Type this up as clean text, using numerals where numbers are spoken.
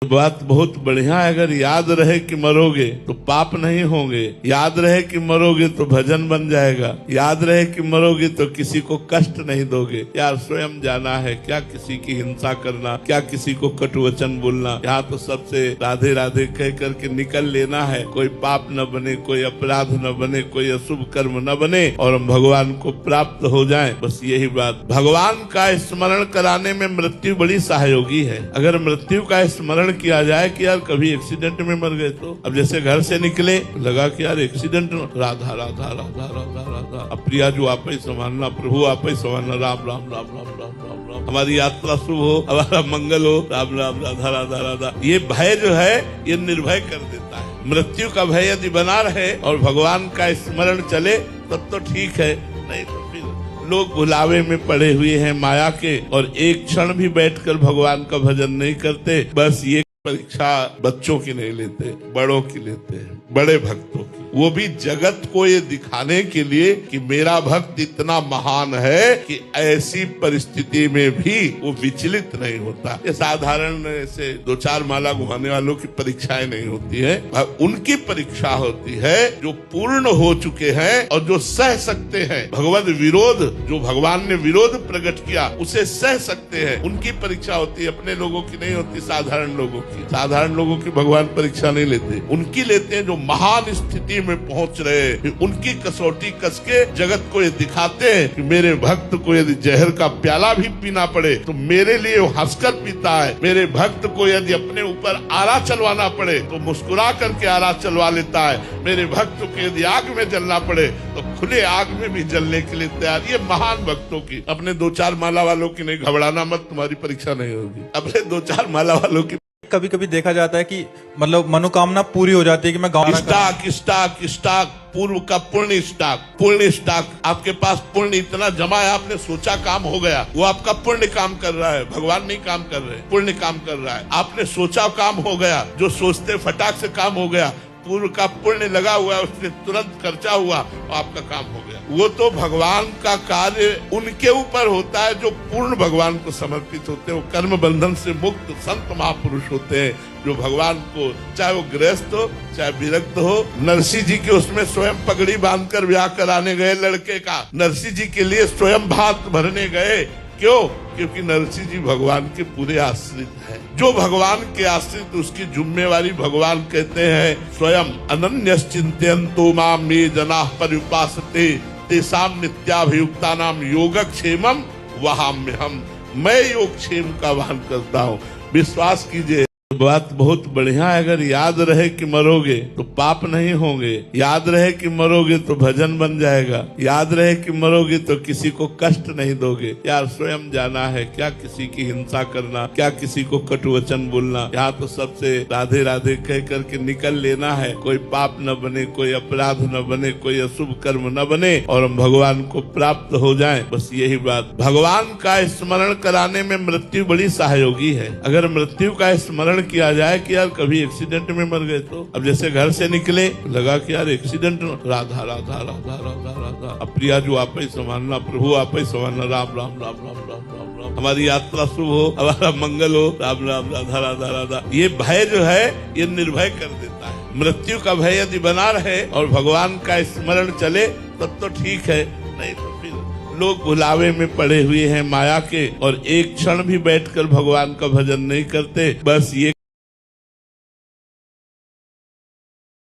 बात बहुत बढ़िया है। अगर याद रहे कि मरोगे तो पाप नहीं होंगे, याद रहे कि मरोगे तो भजन बन जाएगा, याद रहे कि मरोगे तो किसी को कष्ट नहीं दोगे। यार स्वयं जाना है, क्या किसी की हिंसा करना, क्या किसी को कटु वचन बोलना। यहाँ तो सबसे राधे राधे कह करके निकल लेना है। कोई पाप न बने, कोई अपराध न बने, कोई अशुभ कर्म न बने और हम भगवान को प्राप्त हो जाएं। बस यही बात। भगवान का स्मरण कराने में मृत्यु बड़ी सहयोगी है। अगर मृत्यु का स्मरण किया जाए कि यार कभी एक्सीडेंट में मर गए तो, अब जैसे घर से निकले लगा कि यार एक्सीडेंट, राधा राधा राधा राधा राधा, अब प्रिया जो आप ही संभालना, प्रभु आप ही संभालना, राम राम राम राम राम राम राम, हमारी यात्रा शुभ हो, हमारा मंगल हो, राम राम राधा राधा राधा। ये भय जो है ये निर्भय कर देता है। मृत्यु का भय यदि बना रहे और भगवान का स्मरण चले तब तो ठीक है, नहीं तो फिर लोग भुलावे में पड़े हुए हैं माया के और एक क्षण भी बैठकर भगवान का भजन नहीं करते। बस ये परीक्षा बच्चों की नहीं लेते, बड़ों की लेते हैं, बड़े भक्तों की। वो भी जगत को ये दिखाने के लिए कि मेरा भक्त इतना महान है कि ऐसी परिस्थिति में भी वो विचलित नहीं होता। ये साधारण ऐसे दो चार माला घुमाने वालों की परीक्षाएं नहीं होती है, उनकी परीक्षा होती है जो पूर्ण हो चुके हैं और जो सह सकते हैं। भगवत विरोध, जो भगवान ने विरोध प्रकट किया उसे सह सकते हैं, उनकी परीक्षा होती है। अपने लोगों की नहीं होती, साधारण लोगों की। साधारण लोगों की भगवान परीक्षा नहीं लेते, उनकी लेते हैं जो महान स्थिति में पहुंच रहे। उनकी कसौटी कस के जगत को ये दिखाते हैं कि मेरे भक्त को यदि जहर का प्याला भी पीना पड़े तो मेरे लिए वो हंसकर पीता है। मेरे भक्त को यदि अपने ऊपर आरा चलवाना पड़े तो मुस्कुरा करके आरा चलवा लेता है। मेरे भक्त को यदि आग में जलना पड़े तो खुले आग में भी जलने के लिए तैयार। ये महान भक्तों की। अपने दो चार माला वालों की नहीं, घबराना मत, तुम्हारी परीक्षा नहीं होगी। अपने दो चार माला वालों की कभी कभी देखा जाता है कि मतलब मनोकामना पूरी हो जाती है कि मैं गाना स्टाक पूर्व का पुण्य स्टाक आपके पास पुण्य इतना जमा है, आपने सोचा काम हो गया, वो आपका पुण्य काम कर रहा है, भगवान नहीं काम कर रहे, पुण्य काम कर रहा है। आपने सोचा काम हो गया, जो सोचते फटाक से काम हो गया, पूर्व का पुण्य लगा हुआ है, उसने तुरंत खर्चा हुआ और आपका काम हो गया। वो तो भगवान का कार्य उनके ऊपर होता है जो पूर्ण भगवान को समर्पित होते हैं। वो कर्म बंधन से मुक्त संत महापुरुष होते हैं जो भगवान को, चाहे वो गृहस्थ हो चाहे विरक्त हो। नरसिंह जी के उसमें स्वयं पगड़ी बांधकर ब्याह कराने गए लड़के का, नरसिंह जी के लिए स्वयं भात भरने गए। क्यों? क्योंकि नरसिंह जी भगवान के पूरे आश्रित हैं। जो भगवान के आश्रित, उसकी जिम्मेवारी भगवान कहते हैं स्वयं अनन्यश्चिन्तयन्तो मां ये जनाः पर्युपासते तेषां नित्याभियुक्तानां योगक्षेमं वहाम्यहम्। मैं योगक्षेम का वाहन करता हूँ। विश्वास कीजिए, बात बहुत बढ़िया है। अगर याद रहे कि मरोगे तो पाप नहीं होंगे, याद रहे कि मरोगे तो भजन बन जाएगा, याद रहे कि मरोगे तो किसी को कष्ट नहीं दोगे। यार स्वयं जाना है, क्या किसी की हिंसा करना, क्या किसी को कटु वचन बोलना। यहाँ तो सबसे राधे राधे कह करके निकल लेना है। कोई पाप न बने, कोई अपराध न बने, कोई अशुभ कर्म न बने और हम भगवान को प्राप्त हो जाएं। बस यही बात। भगवान का स्मरण कराने में मृत्यु बड़ी सहयोगी है। अगर मृत्यु का स्मरण किया जाए कि यार कभी एक्सीडेंट में मर गए तो, अब जैसे घर से निकले लगा कि यार एक्सीडेंट, राधा राधा राधा राधा राधा, अब प्रिया जो आप ही संभालना, प्रभु आप ही संभालना, राम राम राम राम राम राम राम, हमारी यात्रा शुभ हो, हमारा मंगल हो, राम राम राधा राधा राधा। ये भय जो है ये निर्भय कर देता है। मृत्यु का भय यदि बना रहे और भगवान का स्मरण चले तब तो ठीक है, नहीं तो फिर लोग भुलावे में पड़े हुए हैं माया के और एक क्षण भी बैठकर भगवान का भजन नहीं करते। बस ये